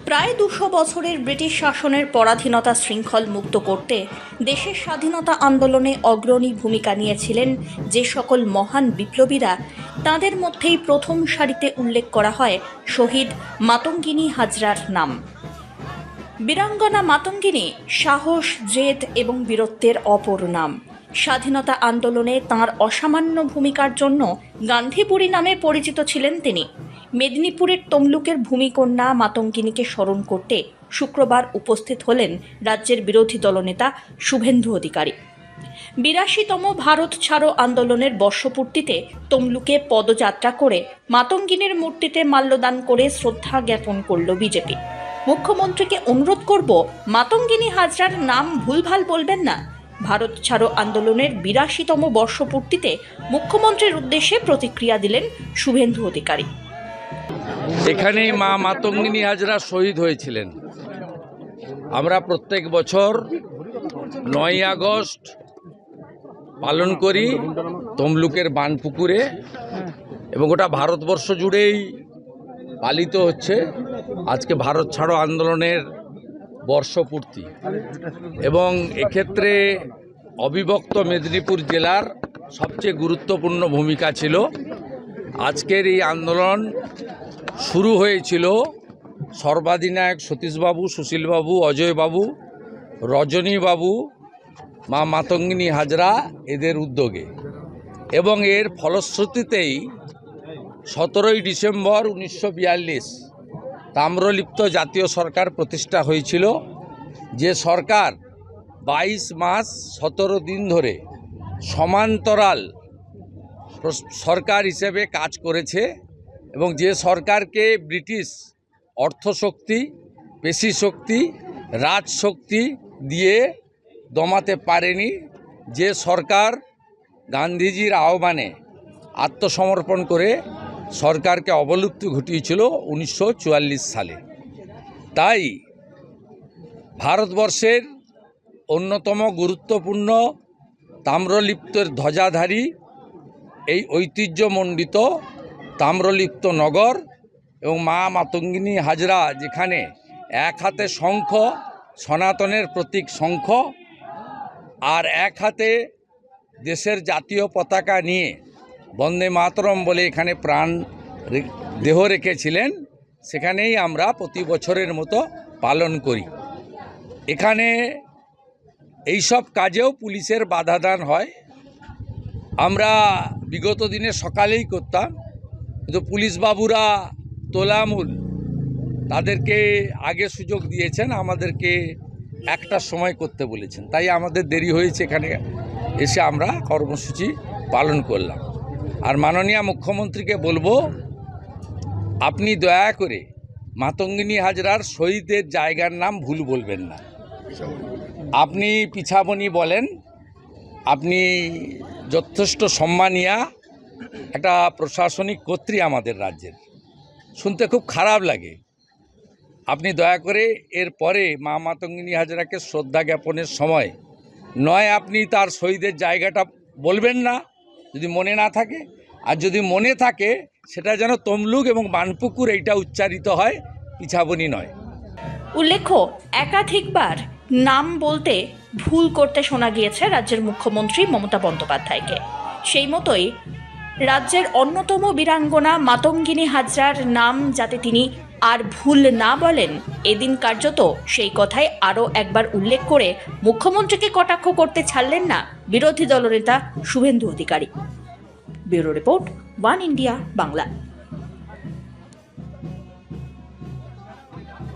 প্রায় 200 বছরের ব্রিটিশ শাসনের পরাধীনতা শৃঙ্খল মুক্ত করতে দেশের স্বাধীনতা আন্দোলনে অগ্রণী ভূমিকা নিয়েছিলেন যে সকল মহান বিপ্লবীরা, তাদের মধ্যেই প্রথম সারিতে উল্লেখ করা হয় শহীদ মাতঙ্গিনী হাজরার নাম। বীরাঙ্গনা মাতঙ্গিনী সাহস, জেদ এবং বীরত্বের অপর নাম। স্বাধীনতা আন্দোলনে তাঁর অসামান্য ভূমিকার জন্য গান্ধীপুরী নামে পরিচিত ছিলেন তিনি। মেদিনীপুরের তমলুকের ভূমিকন্যা মাতঙ্গিনীকে স্মরণ করতে শুক্রবার উপস্থিত হলেন রাজ্যের বিরোধী দলনেতা শুভেন্দু অধিকারী। 82তম ভারত ছাড়ো আন্দোলনের বর্ষপূর্তিতে তমলুকে পদযাত্রা করে মাতঙ্গিনীর মূর্তিতে মাল্যদান করে শ্রদ্ধা জ্ঞাপন করল বিজেপি। মুখ্যমন্ত্রীকে অনুরোধ করব, মাতঙ্গিনী হাজরার নাম ভুলভাল বলবেন না। ভারত ছাড়ো আন্দোলনের 82তম বর্ষপূর্তিতে মুখ্যমন্ত্রীর উদ্দেশ্যে প্রতিক্রিয়া দিলেন শুভেন্দু অধিকারী। এখানেই মা মাতঙ্গিনী হাজরা শহীদ হয়েছিলেন। আমরা প্রত্যেক বছর 9ই আগস্ট পালন করি তমলুকের বানপুকুরে, এবং গোটা ভারতবর্ষ জুড়েই পালিত হচ্ছে আজকে ভারত ছাড়ো আন্দোলনের বর্ষপূর্তি। এবং এক্ষেত্রে অবিভক্ত মেদিনীপুর জেলার সবচেয়ে গুরুত্বপূর্ণ ভূমিকা ছিল। আজকের এই আন্দোলন শুরু হয়েছিল সর্বাধিনায়ক সতীশবাবু, সুশীলবাবু, অজয়বাবু, রজনীবাবু, মা মাতঙ্গিনী হাজরা এদের উদ্যোগে, এবং এর ফলশ্রুতিতেই 17ই ডিসেম্বর 1942 তাম্রলিপ্ত জাতীয় সরকার প্রতিষ্ঠা হয়েছিল, যে সরকার 22 মাস 17 দিন ধরে সমান্তরাল সরকার হিসেবে কাজ করেছে, এবং যে সরকারকে ব্রিটিশ অর্থশক্তি, পেশিশক্তি, রাজশক্তি দিয়ে দমাতে পারেনি, যে সরকার গান্ধীজির আহ্বানে আত্মসমর্পণ করে সরকারকে অবলুপ্তি ঘটিয়েছিল 1944 সালে। তাই ভারতবর্ষের অন্যতম গুরুত্বপূর্ণ তাম্রলিপ্তের ধ্বজাধারী এই ঐতিহ্যমণ্ডিত তাম্রলিপ্ত নগর এবং মা মাতঙ্গিনী হাজরা, যেখানে এক হাতে শঙ্খ, সনাতনের প্রতীক শঙ্খ, আর এক হাতে দেশের জাতীয় পতাকা নিয়ে বন্দে মাতরম বলে এখানে প্রাণ দেহ রেখেছিলেন, সেখানেই আমরা প্রতি বছরের মতো পালন করি। এখানে এইসব কাজেও পুলিশের বাধাদান হয়। আমরা বিগত দিনে সকালেই করতাম, কিন্তু পুলিশ বাবুরা তোলামূল তাদেরকে আগে সুযোগ দিয়েছেন, আমাদেরকে 1টার সময় করতে বলেছেন, তাই আমাদের দেরি হয়েছে। এখানে এসে আমরা কর্মসূচি পালন করলাম। আর মাননীয় মুখ্যমন্ত্রীকে বলবো, আপনি দয়া করে মাতঙ্গিনী হাজরার শহীদের জায়গার নাম ভুল বলবেন না। আপনি পিছাবনি বলেন, আপনি যথেষ্ট সম্মানীয়া একটা প্রশাসনিক কর্ত্রী আমাদের রাজ্যের, শুনতে খুব খারাপ লাগে। আপনি দয়া করে এর পরে মা মাতঙ্গিনী হাজরাকে শ্রদ্ধা জ্ঞাপনের সময় নয় আপনি তার শহীদের জায়গাটা বলবেন না, যদি মনে না থাকে, আর যদি মনে থাকে সেটা যেন তমলুক এবং বানপুকুর এইটা উচ্চারিত হয়, পিছাবনি নয়। উল্লেখ্য, একাধিকবার নাম বলতে ভুল করতে শোনা গিয়েছে রাজ্যের মুখ্যমন্ত্রী মমতা বন্দ্যোপাধ্যায়কে। সেই মতোই রাজ্যের অন্যতম বীরাঙ্গনা মাতঙ্গিনী হাজরার নাম যাতে তিনি আর ভুল না বলেন, এদিন কার্যত সেই কথাই আরও একবার উল্লেখ করে মুখ্যমন্ত্রীকে কটাক্ষ করতে ছাড়লেন না বিরোধী দলনেতা Suvendu Adhikari. Bureau report, One India Bangla.